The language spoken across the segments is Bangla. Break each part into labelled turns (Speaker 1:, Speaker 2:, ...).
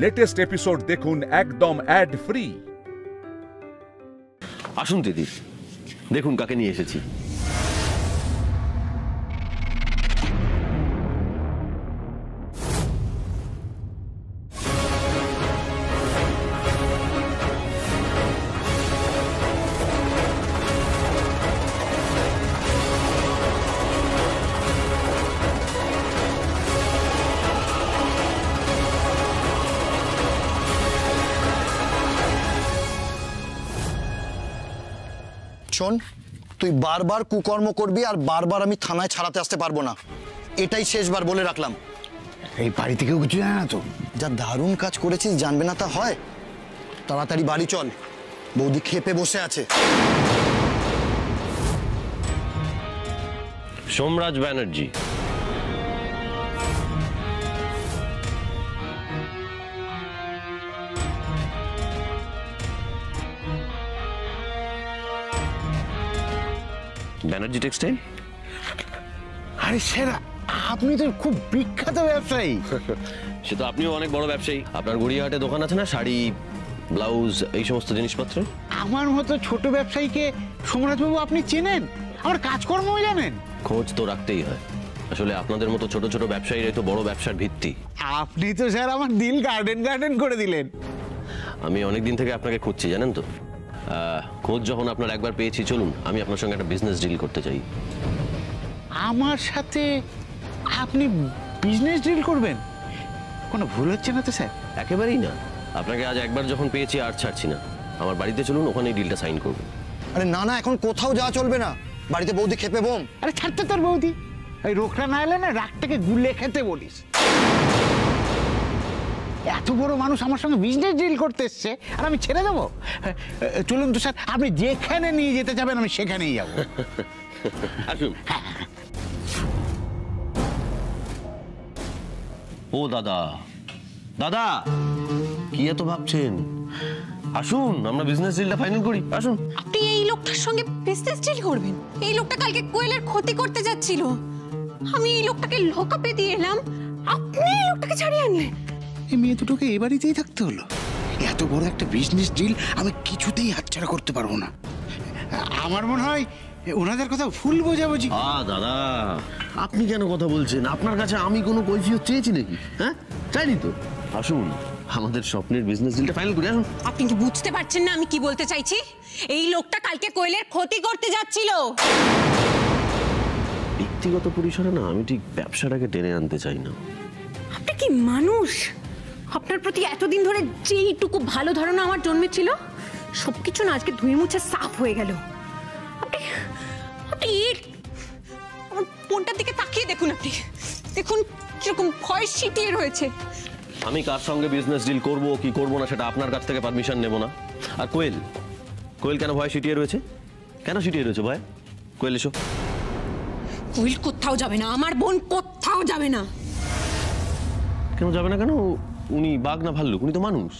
Speaker 1: লেটেস্ট এপিসোড দেখুন একদম অ্যাড ফ্রি।
Speaker 2: আসুন দিদি, দেখুন কাকে নিয়ে এসেছি।
Speaker 3: শোন, তুই বারবার কুকর্ম করবি আর বারবার আমি থানায় ছাড়াতে আসতে পারবো না। এটাই শেষবার বলে রাখলাম।
Speaker 4: এই বাড়ি থেকেও কিছু জানে না তো?
Speaker 3: যা দারুণ কাজ করেছিস, জানবে না তা হয়? তাড়াতাড়ি বাড়ি চল, বৌদি খেপে বসে আছে।
Speaker 2: সোমরাজ ব্যানার্জি, ব্যানার্জি টেক্সটাইল।
Speaker 4: আরে সেরা, আপনি তো খুব বিখ্যাত ব্যবসায়ী।
Speaker 2: সে তো আপনিও অনেক বড় ব্যবসায়ী। আপনার গড়িয়াহাটে দোকান আছে না, শাড়ি, ব্লাউজ, এই সমস্ত জিনিসপত্র।
Speaker 4: আমার মতো ছোট ব্যবসায়ীকে সোমরাজবাবু আপনি চেনেন, আমার কাজকর্মও জানেন।
Speaker 2: খোঁজ তো রাখতেই হয়। আসলে আপনাদের মতো ছোট ছোট ব্যবসায়ীরাই তো বড় ব্যবসার ভিত্তি।
Speaker 4: আপনি তো স্যার আমার দিল গার্ডেন গার্ডেন করে দিলেন।
Speaker 2: আমি অনেকদিন থেকে আপনাকে খুঁজছি, জানেন তো। খোঁজ যখন আপনার একবার পেয়েছি, চলুন আমি আপনার সঙ্গে একটা বিজনেস ডিল করতে চাই।
Speaker 4: আমার সাথে আপনি বিজনেস ডিল করবেন? কোনো ভুল হচ্ছে না তো স্যার?
Speaker 2: একেবারেই না। আপনাকে আজ একবার যখন পেয়েছি আর ছাড়ছি না। আমার বাড়িতে চলুন, ওখানেই ডিলটা সাইন করব।
Speaker 3: আরে না না, এখন কোথাও যাওয়া চলবে না, বাড়িতে বৌদি খেপে বোম।
Speaker 4: আরে ছাড়তে তোর বৌদি, ওই রোখরা না এলে না রাগটাকে গুলে খেতে বলিস। এত বড় মানুষ আমার সঙ্গে বিজনেস ডিল করতে এসছে আর আমি ছেড়ে দেবো? চলুন তো স্যার, আপনি যেখানে নিয়ে যেতে যাবেন আমি সেখানেই যাবো।
Speaker 2: আসুন। ও দাদা, দাদা কি এত ভাবছেন? আসুন, আমরা বিজনেস ডিলটা ফাইনাল করি। আসুন।
Speaker 5: আপনি এই লোকটার সঙ্গে বিজনেস ডিল করবেন? এই লোকটা কালকে কোয়েলের ক্ষতি করতে যাচ্ছিল, আমি এই লোকটাকে লকআপে দিয়ে এলাম, আপনি এই লোকটাকে ছাড়িয়ে আনলেন।
Speaker 4: এই মেয়ে দুটোকে এ বাড়িতেই থাকতে হলো। এত বড় একটা বিজনেস ডিল আমি কিছুতেই হাতছাড়া করতে পারবো না। আমার মনে হয় ওনাদের কথা ফুল বোঝাবুঝি।
Speaker 2: দাদা, আপনি কেন কথা বলছেন? আপনার কাছে আমি কোনো কৈফিয়ত চেয়েছি নাকি? হ্যাঁ, চাইনি তো। আসুন, আমাদের স্বপ্নের বিজনেস ডিলটা ফাইনাল করি। আসুন।
Speaker 5: আপনি কি বুঝতে পারছেন না আমি কি বলতে চাইছি? এই লোকটা কালকে কোয়েলের ক্ষতি করতে যাচ্ছিল।
Speaker 2: ব্যক্তিগত পরিসরে না, আমি ঠিক ব্যবসাটাকে টেনে আনতে চাই না।
Speaker 5: আপনি কি মানুষ? আপনার প্রতি এতদিন ধরে যেইটুকু ভালো ধারণা আমার জন্মেছিল সবকিছু না আজকে ধুয়ে মুছে সাফ হয়ে গেল। আপনি আমার ফোনটার দিকে তাকিয়ে দেখুন, আপনি দেখুন কিরকম ভয় ছিটিয়ে রয়েছে।
Speaker 2: আমি কার সঙ্গে বিজনেস ডিল করব কি করব না সেটা আপনার কাছ থেকে পারমিশন নেব না। আর কোয়েল, কোয়েল কেন ভয় ছিটিয়ে রয়েছে? কেন ছিটিয়ে রয়েছে ভয়? কোয়েল এসো।
Speaker 5: কোয়েল কোথাও যাবে না, আমার বোন কোথাও যাবে না।
Speaker 2: কেন যাবে না? কেন? উনি বাঘ না ভাল্লুক? উনি তো মানুষ।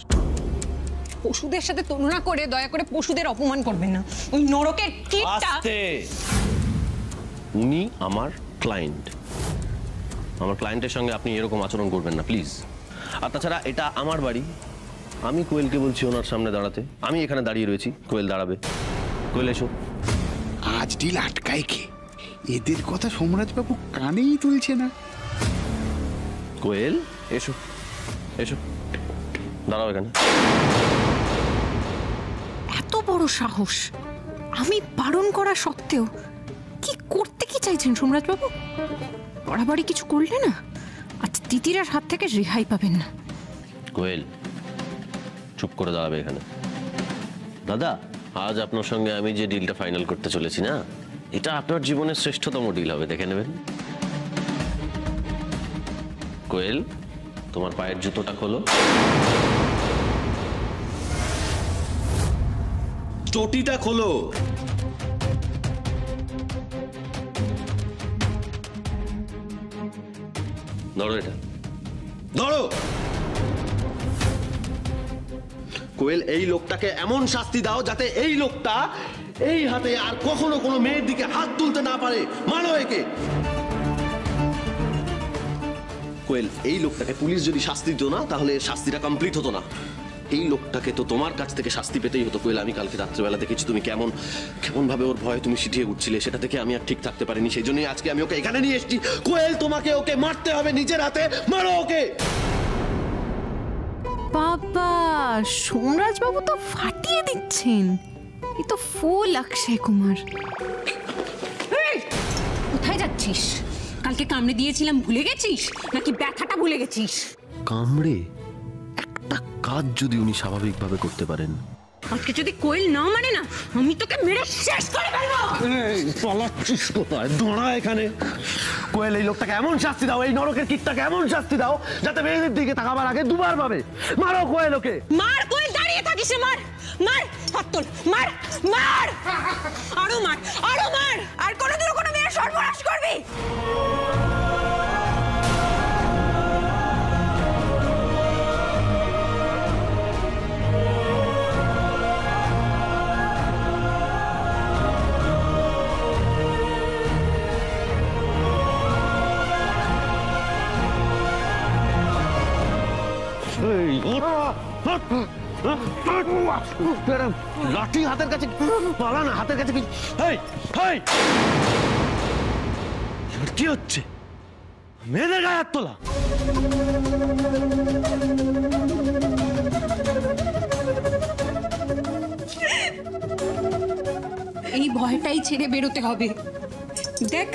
Speaker 5: পশুদের সাথে তুলনা করে দয়া করে পশুদের অপমান করবেন না। ওই নরকের কীটটা।
Speaker 2: উনি আমার ক্লায়েন্ট। আমার ক্লায়েন্টের সঙ্গে আপনি এরকম আচরণ করবেন না প্লিজ। আর তাছাড়া এটা আমার বাড়ি। আমি কোয়েলকে বলছি ওনার সামনে দাঁড়াতে, আমি এখানে দাঁড়িয়ে রয়েছি, কোয়েল দাঁড়াবে। কোয়েল এসো।
Speaker 4: আজ ডিল আটকায় কে? এদের কথা সোমরাজবাবু কানেই তুলছে না।
Speaker 2: কোয়েল এসো, এসো, দাঁড়াও এখানে।
Speaker 5: এত বড় সাহস, আমি বারণ করা সত্ত্বেও কি করতে কি চাইছেন সোমরাজবাবু? বাড়াবাড়ি কিছু করলে না আজ তিতিরার হাত থেকে রেহাই পাবেন না।
Speaker 2: কোয়েল চুপ করে দাঁড়াবে এখানে। দাদা, আজ আপনার সঙ্গে আমি যে ডিলটা ফাইনাল করতে চলেছি না, এটা আপনার জীবনের শ্রেষ্ঠতম ডিল হবে, দেখে নেবেন। কোয়েল, তোমার পায়ের জুতোটা খোলো। চটিটা খোলো। ধরো এটা, ধরো। কোয়েল, এই লোকটাকে এমন শাস্তি দাও যাতে এই লোকটা এই হাতে আর কখনো কোনো মেয়ের দিকে হাত তুলতে না পারে। মানো একে। কোয়েল, এই লোকটাকে পুলিশ যদি শাস্তি দিত না তাহলে শাস্তিটা কমপ্লিট হতো না। এই লোকটাকে তো তোমার কাছ থেকে শাস্তি পেতেই হতো। কোয়েল, আমি কালকে রাত্রেবেলা দেখেছি তুমি কেমন ভাবে ওর ভয়ে তুমি সিটিয়ে উঠছিলে, সেটা থেকে আমি আর ঠিক থাকতে পারিনি। সেই জন্যই আজকে আমি ওকে এখানে নিয়ে এসেছি। কোয়েল, তোমাকে ওকে মারতে হবে, নিজের হাতে মারো ওকে।
Speaker 5: বাবা, সোমরাজ বাবু তো ফাটিয়ে দিচ্ছেন। এ তো ফুল অক্ষয় কুমার। কোথায় যাচ্ছিস? কালকে কামড়ে দিয়েছিলাম, ভুলে গেছিস নাকি ব্যথাটা ভুলে গেছিস?
Speaker 2: কামড়ে? একটা কাজ যদি উনি স্বাভাবিকভাবে করতে পারেন।
Speaker 5: আজকে যদি কোয়েল না মানে না, আমি তোকে মেরে শেষ করে ফেলবো।
Speaker 2: পালাচ্ছিস কোথায়? দাঁড়া এখানে। কোয়েল, এই লোকটাকে এমন শাস্তি দাও, এই নরকের কীটটাকে এমন শাস্তি দাও যাতে মেয়েদের দিকে তাকাবার আগে দুবার ভাবে। মারো কোয়েল ওকে।
Speaker 5: মার কোয়েল, দাঁড়িয়ে থাকিস, মার মার, হাত তোল, মার মার, আরো মার, আরো মার। আর কোনোদিনও কোনো মেয়ের সর্বনাশ করবি?
Speaker 2: লাঠি হাতের কাছে, পালা না, হাতের কাছে কি হচ্ছে? মেয়েদের গায়ে হাত তোলা?
Speaker 5: এই ভয়টাই ছেড়ে বেরোতে হবে। দেখ,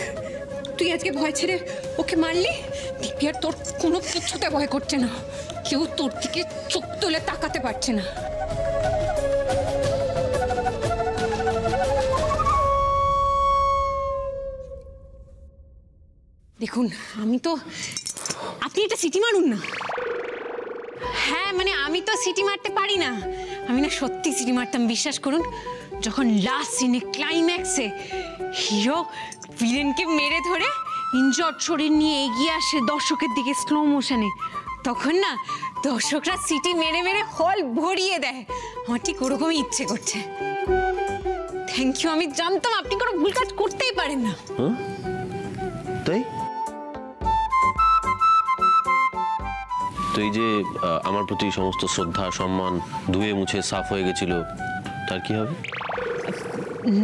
Speaker 5: তুই আজকে ভয় ছেড়ে ওকে মারলি, দেখবি আর তোর কোনো কিছুতে ভয় করছে না। কেউ তোর দিকে চোখ তুলে তাকাতে পারছে না। দেখুন, আপনি এটা সিটি মারুন না। হ্যাঁ, মানে আমি তো সিটি মারতে পারি না। আমি না সত্যি সিটি মারতাম, বিশ্বাস করুন। যখন লাস্ট সিনে ক্লাইম্যাক্সে হিরো ভিলেনকে মেরে ধরে ইনজর্ড শরীর নিয়ে এগিয়ে আসে দর্শকের দিকে স্লো মোশনে, তখন না দর্শকরা সিটি মেরে মেরে হল ভরিয়ে দেয়। আমার ঠিক ওরকমই ইচ্ছে করছে। Thank you. আমি জানতাম আপনি কোনো ভুল কাজ করতেই পারেন না।
Speaker 2: তাই তো এই যে আমার প্রতি সমস্ত শ্রদ্ধা সম্মান ধুয়ে মুছে সাফ হয়ে গেছিল, তার কি হবে?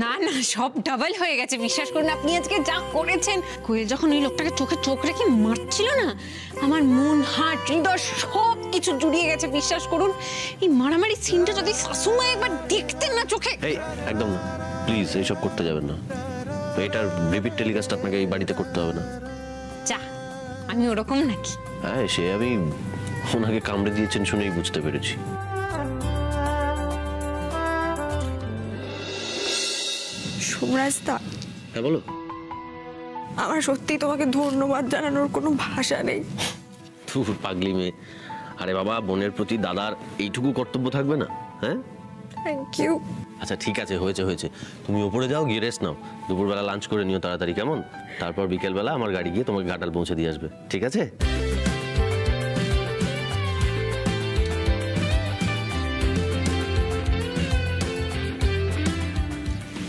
Speaker 5: না না, সব ডাবল হয়ে গেছে, বিশ্বাস করুন। আপনি আজকে যা করেছেন, কোয়েল যখন ওই লোকটাকে চোখে চোখ রেখে মারছিল না, আমার মন, হার্ট, হৃদয় সব কিছু জুড়িয়ে গেছে, বিশ্বাস করুন। এই মারামারি সিনটা যদি শাশুমা একবার দেখতেন না চোখে।
Speaker 2: এই একদম না, প্লিজ এইসব করতে যাবেন না। এটার রিপিট টেলিকাস্ট আপনাকে এই বাড়িতে করতে হবে না।
Speaker 5: যা, আমি ওরকম নাকি?
Speaker 2: হ্যাঁ, সে আমি ওনাকে কামড়ে দিয়েছেন শুনেই বুঝতে পেরেছি।
Speaker 6: সোমরাজদা,
Speaker 2: হ্যাঁ বলো।
Speaker 6: আমার সত্যি তোমাকে ধন্যবাদ জানানোর কোনো ভাষা নেই।
Speaker 2: ধুর, পাগলি মেয়ে। আরে বাবা, বোনের প্রতি দাদার এইটুকু কর্তব্য থাকবে না? হ্যাঁ,
Speaker 6: থ্যাংক ইউ।
Speaker 2: আচ্ছা ঠিক আছে, হয়েছে। তুমি ওপরে যাও, গিয়ে রেস্ট নাও। দুপুরবেলা লাঞ্চ করে নিও তাড়াতাড়ি, কেমন? তারপর বিকেলবেলা আমার গাড়ি গিয়ে তোমাকে ঘাটাল পৌঁছে দিয়ে আসবে, ঠিক আছে?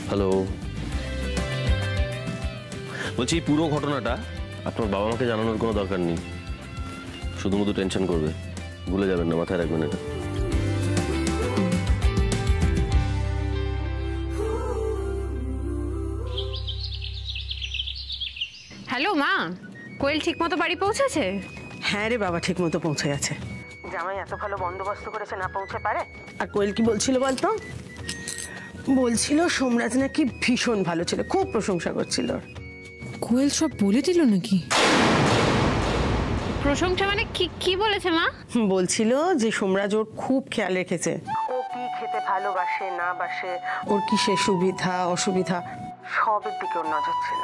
Speaker 2: হ্যালো, বলছি পুরো ঘটনাটা আপনার বাবা মাকে জানানোর কোনো দরকার নেই। শুধুমাত্র টেনশন করবে, ভুলে যাবেন না, মাথায় রাখবেন এটা।
Speaker 5: হ্যালো মা, কোয়েল ঠিক মতো বাড়ি পৌঁছেছে?
Speaker 7: হ্যাঁ রে বাবা, ঠিক মতো পৌঁছে গেছে। জামাই এত ভালো বন্দোবস্ত করেছে, না পৌঁছে পারে? আর কোয়েল কি বলছিল বলতো? বলছিল সোমরাজ নাকি ভীষণ ভালো ছিল, খুব প্রশংসা করছিল।
Speaker 5: কোয়েল সব বলে দিল নাকি? প্রশংসা মানে কি বলেছে মা?
Speaker 7: বলছিল যে সোমরাজ ওর খুব খেয়াল রেখেছে, ও কি খেতে ভালোবাসে না বাসে, ওর কিসের সুবিধা অসুবিধা সবের দিকে ওর নজর ছিল।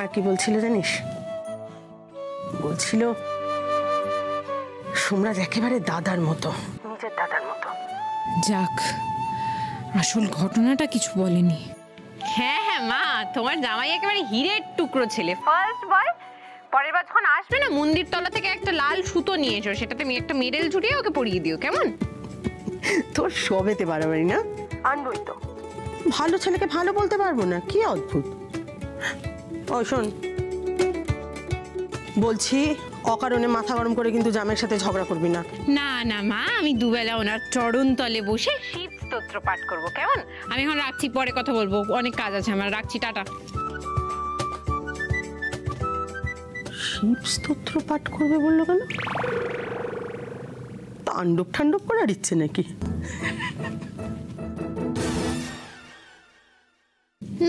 Speaker 7: আর কি বলছিল জানিস? বলছিল সোমরাজ একেবারে দাদার মতো, নিজের দাদার মতো।
Speaker 5: যাক, আসল ঘটনাটা কিছু বলেনি। হ্যাঁ হ্যাঁ মা, তোমার জামাই একেবারে হীরের টুকরো ছেলে, ফার্স্ট বয়। পরের বার যখন আসবে না, মন্দির তলা থেকে একটা লাল সুতো নিয়ে এসো, সেটাতে একটা মেডেল ঝুটিয়ে ওকে পরিয়ে দিও, কেমন?
Speaker 7: তোর সবেতে বাড়াবাড়ি না? আনবই তো, ভালো ছেলেকে ভালো বলতে পারবো না? কি অদ্ভুত। ও শোন, বলছি অকারণে মাথা গরম করে কিন্তু জামাইয়ের সাথে ঝগড়া করবি না।
Speaker 5: না না মা, আমি দুবেলা ওনার চরণ তলে বসে শিব স্তোত্র পাঠ করব, কেমন? আমি এখন রাখছি, পরে কথা বলবো, অনেক কাজ আছে আমার, রাখছি, টাটা।
Speaker 7: শিব স্তোত্র পাঠ করবে বললো কেন? তাণ্ডব ঠান্ডব করার ইচ্ছে নাকি?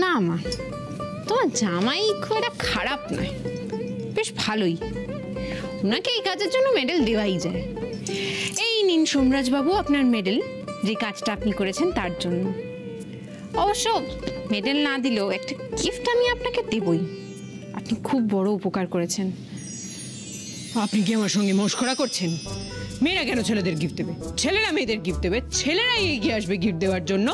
Speaker 5: না মা, তোমার জামাই খুব একটা খারাপ নয়, বেশ ভালোই। ওনাকে এই কাজের জন্য মেডেল দেওয়াই যায়। এই নিন সোমরাজ বাবু আপনার মেডেল, যে কাজটা আপনি করেছেন তার জন্য। অবশ্য মেডেল না দিলেও একটা গিফট আমি আপনাকে দেবই, আপনি খুব বড় উপকার করেছেন।
Speaker 8: আপনি কি আমার সঙ্গে মশকরা করছেন? মেয়েরা কেন ছেলেদের গিফট দেবে? ছেলেরা মেয়েদের গিফট দেবে, ছেলেরাই এগিয়ে আসবে গিফট দেওয়ার জন্য।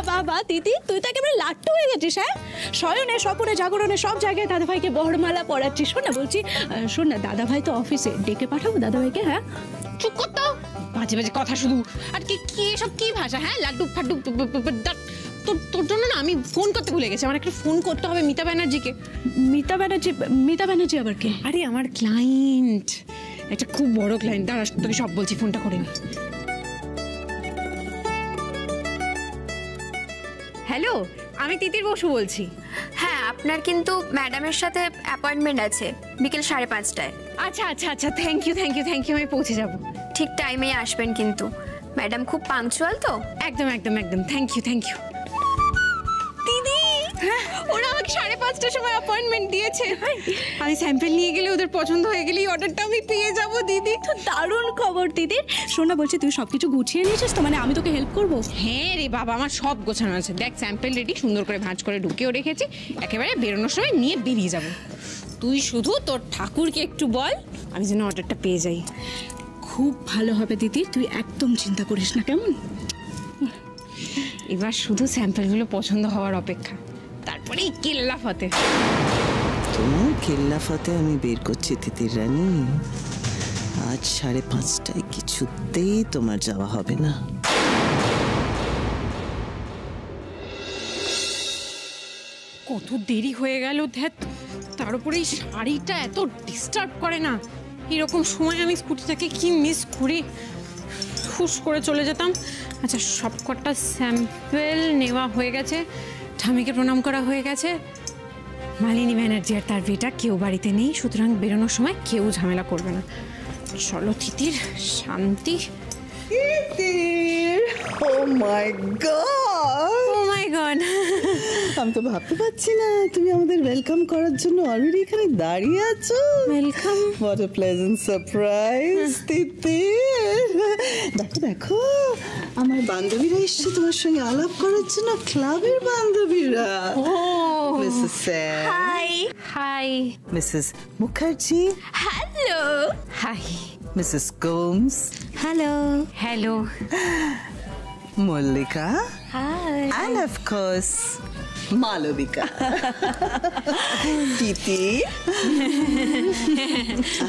Speaker 9: বাবা দিদি, তুই তো একেবারে লাট্টু হয়ে গেছিস। হ্যাঁ, শয়নে স্বপনে জাগরণে সব জায়গায় দাদাভাইকে বহরমালা পড়াচ্ছিস। শোন না, বলছি শোন না, দাদাভাই তো অফিসে, ডেকে পাঠাবো দাদাভাইকে? হ্যাঁ,
Speaker 5: চুপ করতো, বাজে বাজে কথা শুধু। আর কি কি এসব কি ভাষা? হ্যাঁ, লাড্ডু ফাড্ডু। তোর জন্য না আমি ফোন করতে ভুলে গেছি, আমার একটা ফোন করতে হবে মিতা ব্যানার্জিকে।
Speaker 9: মিতা ব্যানার্জি আবার কে?
Speaker 5: আরে আমার ক্লায়েন্ট, একটা খুব বড় ক্লায়েন্ট। দাঁড়া, তোকে সব বলছি, ফোনটা করে নি। হ্যালো, আমি তিতির বসু বলছি।
Speaker 6: হ্যাঁ, আপনার কিন্তু ম্যাডামের সাথে অ্যাপয়েন্টমেন্ট আছে বিকেল 5:30টায়।
Speaker 5: আচ্ছা আচ্ছা আচ্ছা, thank you thank you thank you, আমি পৌঁছে যাব।
Speaker 6: ঠিক টাইমেই আসবেন কিন্তু, ম্যাডাম খুব পাংচুয়াল তো।
Speaker 5: একদম একদম একদম, থ্যাংক ইউ থ্যাংক ইউ। দিদি, ওরা আমাকে 5:30টার সময় অ্যাপয়েন্টমেন্ট দিয়েছে। আমি স্যাম্পল নিয়ে গেলে, ওদের পছন্দ হয়ে গেলে অর্ডারটা আমি পেয়ে যাব। দিদি,
Speaker 9: তো দারুণ খবর দিদির। শোন না, বলছি তুই সবকিছু গুছিয়ে নিয়েছিস তো? মানে আমি তোকে হেল্প করবো?
Speaker 5: হ্যাঁ রে বাবা, আমার সব গোছানো আছে। দেখ, স্যাম্পল রেডি, সুন্দর করে ভাঁজ করে ঢুকিয়েও রেখেছি, একেবারে বেরোনোর সময় নিয়ে বেরিয়ে যাব। তুই শুধু তোর ঠাকুরকে একটু বল আমি যেন অর্ডারটা পেয়ে যাই।
Speaker 9: খুব ভালো হবে দিদি, তুই একদম চিন্তা করিস না, কেমন?
Speaker 5: এবার শুধু স্যাম্পলগুলো পছন্দ হওয়ার অপেক্ষা, তারপরেই কেল্লা ফতে।
Speaker 10: তোমার কেল্লা ফতে আমি বের করছি তিতির রানী। আজ 5:30টায় কিছুতেই তোমার যাওয়া হবে না।
Speaker 5: কত দেরি হয়ে গেল, ধ্যাত। তার উপরে এই শাড়িটা এত ডিস্টার্ব করে না। এরকম সময় আমি স্কুটিটাকে কি মিস করি, হুশ করে চলে যেতাম। আচ্ছা, সবকটা স্যাম্পল নেওয়া হয়ে গেছে, ঠামিকে প্রণাম করা হয়ে গেছে। মালিনী ব্যানার্জি আর তার বেটা কেউ বাড়িতে নেই, সুতরাং বেরোনোর সময় কেউ ঝামেলা করবে না। চলো তিতির, শান্তি।
Speaker 10: ও মাই গড,
Speaker 5: ও মাই গড,
Speaker 10: আমি তো ভাবতে পারছি না তুমি আমাদের ওয়েলকাম করার জন্য অলরেডি এখানে দাঁড়িয়ে আছো।
Speaker 5: Welcome.
Speaker 10: What a pleasant surprise Titir. দেখো দেখো, আমার বান্ধবীরা এসেছে তোমার সঙ্গে আলাপ করার জন্য, ক্লাবের বান্ধবীরা। Mrs sir,
Speaker 6: hi.
Speaker 5: Hi.
Speaker 10: Mrs Mukherjee,
Speaker 6: hello.
Speaker 5: Hi.
Speaker 10: Mrs কোমস,
Speaker 9: hello.
Speaker 5: Hello.
Speaker 10: Mallika,
Speaker 6: hi.
Speaker 10: and of course Malavika. Titi,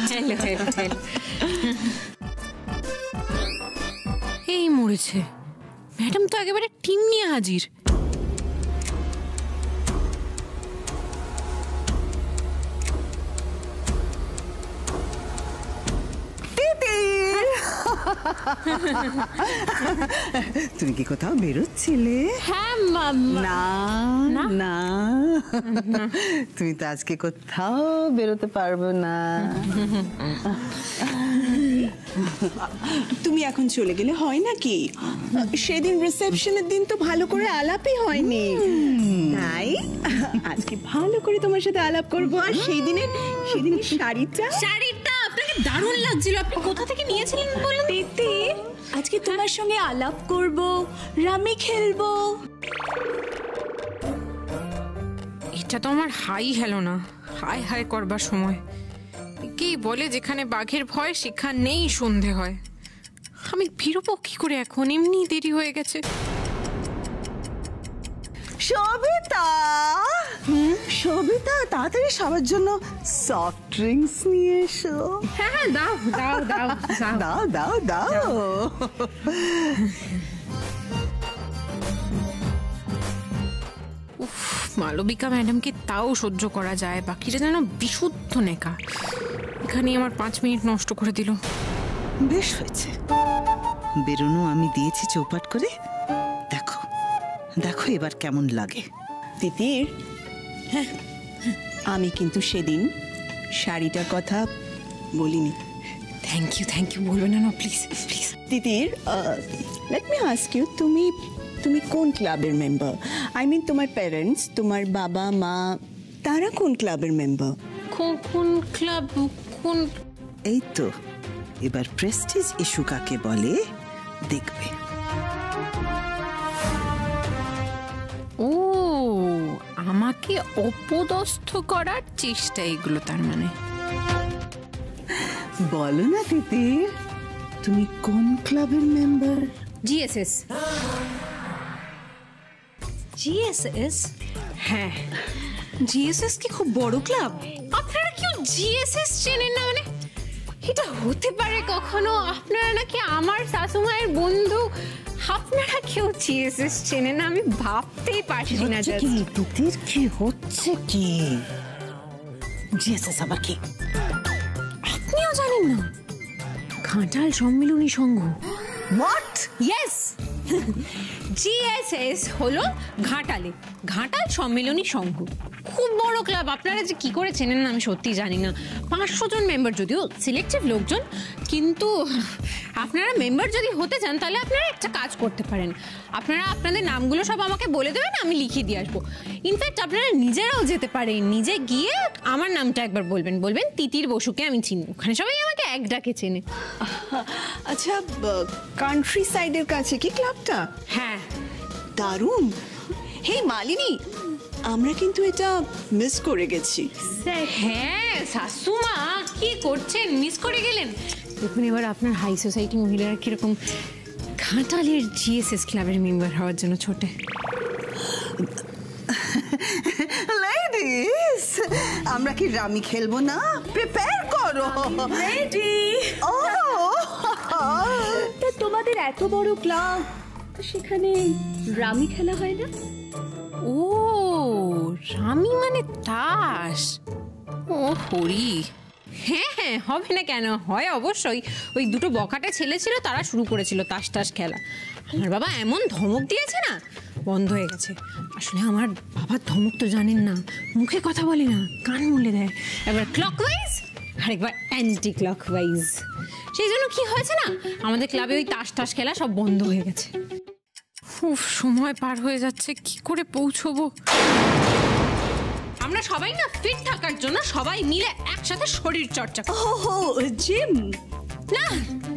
Speaker 5: hello hello hello. এই মরেছে, ম্যাডাম তো একেবারে টিম নিয়ে হাজির।
Speaker 10: তুমি কি কোথাও বেরোচ্ছিলে?
Speaker 5: হ্যাঁ
Speaker 10: না না, তুমি তো আজকে কোথাও বেরোতে পারবে না।
Speaker 9: তুমি এখন চলে গেলে হয় নাকি? সেদিন রিসেপশনের দিন তো ভালো করে আলাপই হয়নি, তাই আজকে ভালো করে তোমার সাথে আলাপ করবো। আর সেদিনের শাড়িটা
Speaker 5: আপনাকে দারুণ লাগছিল, আপনি কোথা থেকে নিয়েছিলেন বলুন?
Speaker 9: দিদি, আজকে তোমার সঙ্গে আলাপ করব, রামি খেলবো।
Speaker 5: এটা তো আমার হাই হ্যালো না, হাই হাই করবার সময়। কি বলে, যেখানে বাঘের ভয় সেখানেই সন্ধে হয়। আমি বেরোবো কি করে এখন, এমনি দেরি হয়ে গেছে।
Speaker 10: সবিতা, সবিতা, তাড়াতাড়ি সবার জন্য সফট ড্রিঙ্কস নিয়ে এসো।
Speaker 5: হ্যাঁ হ্যাঁ, দাও দাও দাও
Speaker 10: দাও দাও দাও।
Speaker 5: উফ, মালবিকা ম্যাডামকে তাও সহ্য করা যায়, বাকিটা যেন বিশুদ্ধ নেকা। এখানে আমার 5 মিনিট নষ্ট করে দিল।
Speaker 10: বেশ হয়েছে, বেরোনো আমি দিয়েছি চৌপাট করে। দেখো দেখো এবার কেমন লাগে।
Speaker 9: তিতির, হ্যাঁ, আমি কিন্তু সেদিন শাড়িটার কথা বলিনি।
Speaker 5: থ্যাংক ইউ বলবেন না please please.
Speaker 9: Titir, let me ask you, তুমি কোন ক্লাবের মেম্বার? আই মিন তোমার প্যারেন্টস, তোমার বাবা মা, তারা কোন ক্লাবের মেম্বার?
Speaker 5: কোন ক্লাব? কোন?
Speaker 10: এই তো এবার প্রেস্টিজ ইস্যু কাকে বলে দেখবে।
Speaker 5: ও, আমাকে অপদস্থ করার চেষ্টা এগুলো তার মানে।
Speaker 10: বলো না তিতির, তুমি কোন ক্লাবের মেম্বার?
Speaker 5: জিএসএস।
Speaker 8: জিএসএস?
Speaker 5: হ্যাঁ।
Speaker 8: জিএসএস কি খুব বড় ক্লাব?
Speaker 5: আপনারা কেউ জিএসএস চেনেন না মানে? এটা হতে পারে কখনো? আপনারা নাকি আমার শাশুমায়ের বন্ধু, আপনারা কেউ জিএসএস চেনেন না? আমি ভাবতেই পারছি না।
Speaker 10: কি তিতির, কি হচ্ছে কি? জিএসএস আবার কি?
Speaker 5: আপনিও জানেন না? ঘাটাল সম্মিলনী সংঘ।
Speaker 10: হোয়াট?
Speaker 5: ইয়েস, জিএসএস হলো ঘাটাল সম্মিলনী সংঘ। খুব বড় ক্লাব। আপনারা যে কি করে চেনেন না আমি সত্যি জানি না। 500 জন মেম্বার, যদিও সিলেক্টিভ লোকজন, কিন্তু আপনারা মেম্বার যদি হতে চান তাহলে আপনারা একটা কাজ করতে পারেন। আপনারা আপনাদের নামগুলো সব আমাকে বলে দেবেন, আমি লিখিয়ে দিয়ে আসবো। ইনফ্যাক্ট আপনারা নিজেরাও যেতে পারেন, নিজে গিয়ে আমার নামটা একবার বলবেন তিতির বসুকে আমি চিনি। ওখানে সবাই আমাকে এক ডাকে চেনে।
Speaker 9: আচ্ছা, কান্ট্রি সাইডের কাছে কি ক্লাবটা?
Speaker 5: হ্যাঁ।
Speaker 9: দারুণ। হে মালিনী, আমরা কিন্তু এটা মিস করে গেছি।
Speaker 5: হ্যাঁ শাশুমা, কি করছেন? মিস করে গেলেন? দেখুন এবার আপনার হাই সোসাইটি মহিলারা কিরকম ঘাটালের জিএসএস ক্লাবের মেম্বার হওয়ার জন্য ছোটে।
Speaker 10: লেডিস, আমরা কি রামি খেলবো না? প্রিপেয়ার করো।
Speaker 9: রেডি।
Speaker 10: ও,
Speaker 9: তা তোমাদের এত বড় ক্লাব, সেখানে রামি খেলা হয় না?
Speaker 5: ও, রামি মানে তাস? ও হরি, হ্যাঁ হবে না কেন, হয় অবশ্যই। ওই দুটো বখাটে ছেলে ছিল, তারা শুরু করেছিল তাস খেলা। আমার বাবা এমন ধমক দিয়েছে না, বন্ধ হয়ে গেছে। আসলে আমার বাবার ধমক তো জানেন না, মুখে কথা বলে না, কান মুলে দেয়। একবার ক্লকওয়াইজ আর একবার অ্যান্টি ক্লকওয়াইজ। সেই জন্য কি হয়েছে না, আমাদের ক্লাবে ওই তাস খেলা সব বন্ধ হয়ে গেছে। উফ, সময় পার হয়ে যাচ্ছে, কি করে পৌঁছবো? আমরা সবাই না ফিট থাকার জন্য সবাই মিলে একসাথে শরীর চর্চা করি।
Speaker 9: ও জিম?
Speaker 5: না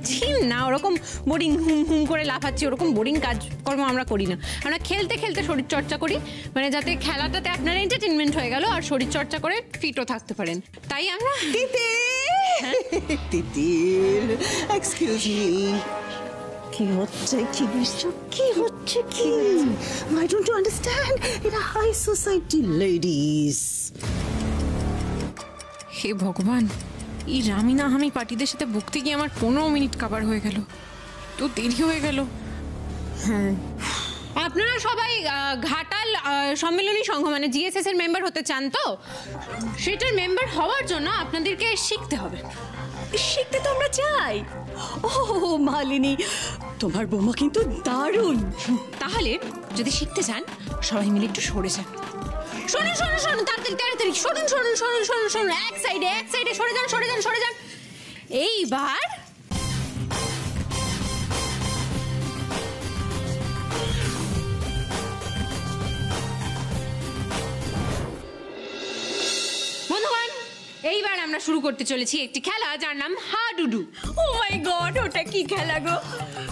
Speaker 5: জিম না, ওরকম বোরিং হুম করে লাফাচ্ছি ওরকম বোরিং কাজকর্ম আমরা করি না। আমরা খেলতে শরীর চর্চা করি, মানে যাতে খেলাটাতে আপনার এন্টারটেনমেন্ট হয়ে গেল আর শরীর চর্চা করে ফিটও থাকতে পারেন। তাই আমরা
Speaker 10: তিতির, এক্সকিউজ মি, কি হচ্ছে কি বিশ্বর, কি হচ্ছে কি? I don't understand. এটা হাই সোসাইটি লেডিস।
Speaker 5: হে ভগবান, এই রামিনা আমি পার্টিদের সাথে বকতে গিয়ে আমার 15 মিনিট কাবার হয়ে গেল, তো দেরি হয়ে গেল। হ্যাঁ, আপনারা সবাই ঘাটাল সম্মিলনী সংঘ মানে জিএসএস এর মেম্বার হতে চান তো? সেটার মেম্বার হওয়ার জন্য আপনাদেরকে শিখতে হবে।
Speaker 9: শিখতে তো আমরা চাই। ও মালিনী, তোমার বৌমা কিন্তু দারুণ।
Speaker 5: তাহলে যদি শিখতে চান সবাই মিলে একটু সরে যান। শোনো তাড়াতাড়ি শোনুন। এক সাইডে সরে যান। এইবার বন্ধুগণ, এইবার আমরা শুরু করতে চলেছি একটি খেলা যার নাম হাডুডু।
Speaker 9: ও মাই গড, ওটা কি খেলা গো?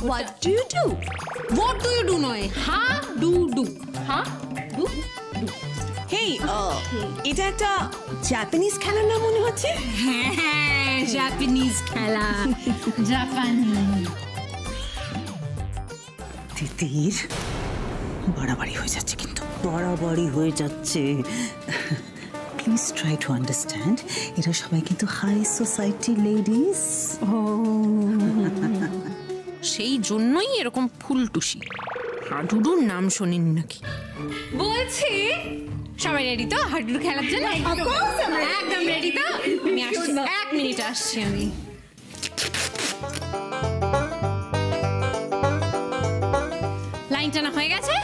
Speaker 5: হোয়াট ডু ইউ ডু নয়, হাডুডু। হাডুডু।
Speaker 9: হেই, এটা একটা জাপানিজ খেলার নাম মনে হচ্ছে।
Speaker 5: হ্যাঁ, জাপানিজ খেলা। জাপানি।
Speaker 10: তিতির, বাড়াবাড়ি হয়ে যাচ্ছে, কিন্তু বাড়াবাড়ি হয়ে যাচ্ছে। প্লিজ ট্রাই টু আন্ডারস্ট্যান্ড, এরা সবাই কিন্তু হাই সোসাইটি লেডিস।
Speaker 5: সেই জন্যই এরকম ফুলটুসি। হাডুডুর নাম শোনেন নাকি? বলছি সবাই রেডি তো হাডুডু খেলার জন্য? একদম রেডি তো? আমি আসছি, 1 মিনিট আসছি আমি। লাইন টানা হয়ে গেছে।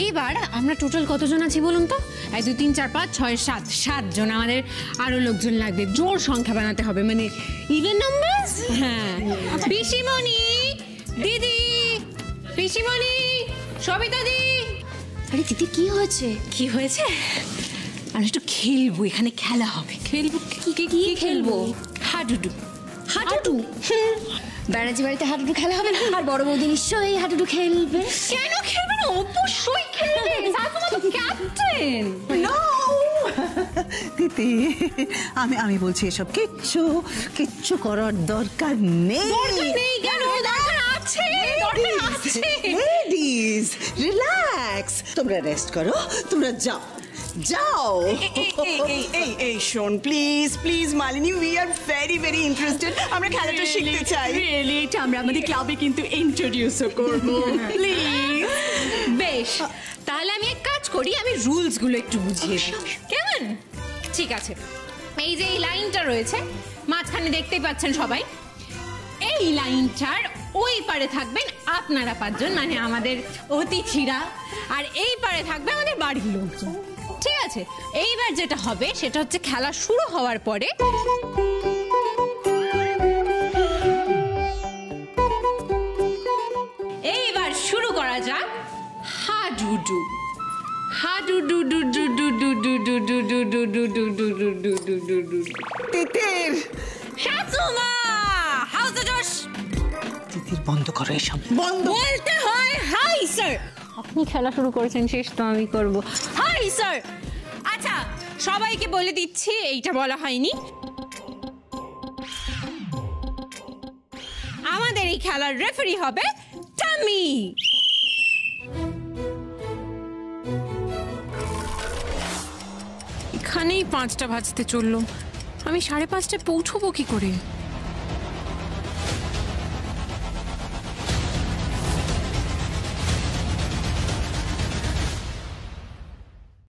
Speaker 5: এইবার আমরা টোটাল কতজন আছি বলুন তো? 1 2 3 4 5 6 7 7 জন। আমাদের আরো লোকজন লাগবে, জোর সংখ্যা বানাতে হবে, মানে ইভেন নাম্বারস। হ্যাঁ, পিসিমণি, দিদি, পিসিমণি, সবিতা দি।
Speaker 11: আরে দিদি কি হয়েছে?
Speaker 5: কি হয়েছে? আর একটু খেলবো, এখানে খেলা হবে। খেলবো কি খেলবো? হাডুডু।
Speaker 11: হাডুডু? ব্যানার্জি বাড়িতে হাডুডু খেলা হবে না? আর বড় বৌদি নিশ্চয়ই হাডুডু খেলবে।
Speaker 5: কেন খেলবে না? অবশ্যই খেলবে, সাকুমা তো ক্যাপ্টেন।
Speaker 10: নো দিদি, আমি বলছি এসব কিচ্ছু করার দরকার নেই।
Speaker 5: দরকার নেই কেন? দরকার আছে, দরকার আছে।
Speaker 10: লেডিজ রিল্যাক্স, তোমরা রেস্ট করো, তোমরা যাও।
Speaker 9: এই শোন, please Malini, we are very interested. আমরা খেলাটা শিখতে চাই। রিয়েলি, এটা আমরা আমাদের ক্লাবে কিন্তু ইন্ট্রোডিউসও করব। প্লিজ।
Speaker 5: বেশ, তাহলে আমি এক কাজ করি, আমি রুলস গুলো একটু বুঝিয়ে দিই, কেমন? ঠিক আছে, এই যে এই লাইনটা রয়েছে মাঝখানে, দেখতেই পাচ্ছেন সবাই। এই লাইনটার ওই পারে থাকবেন আপনারা 5 জন, মানে আমাদের অতিথিরা, আর এই পারে থাকবে আমাদের বাড়ির লোকজন। ঠিক আছে, এইবার যেটা হবে সেটা হচ্ছে খেলা শুরু হওয়ার পরে এইবার শুরু করা যাক হাডুডু। হাডুডু ডু ডু ডু ডু ডু ডু ডু ডু ডু ডু ডু ডু ডু ডু ডু ডু ডু।
Speaker 10: তিতির,
Speaker 5: শাশুমা, হাউস দ্য জশ।
Speaker 10: তিতির বন্ধ করো এসব, বন্ধ।
Speaker 5: বলতে হয় হাই স্যার। আপনি খেলা শুরু করেছেন, শেষ তো আমি করব। Hi sir. আচ্ছা, সবাইকে বলে দিচ্ছি, এইটা বলা হয়নি, আমাদের এই খেলার রেফারি হবে টামি। এখানেই 5টা বাজতে চললো, আমি 5:30টায় পৌঁছবো কি করে?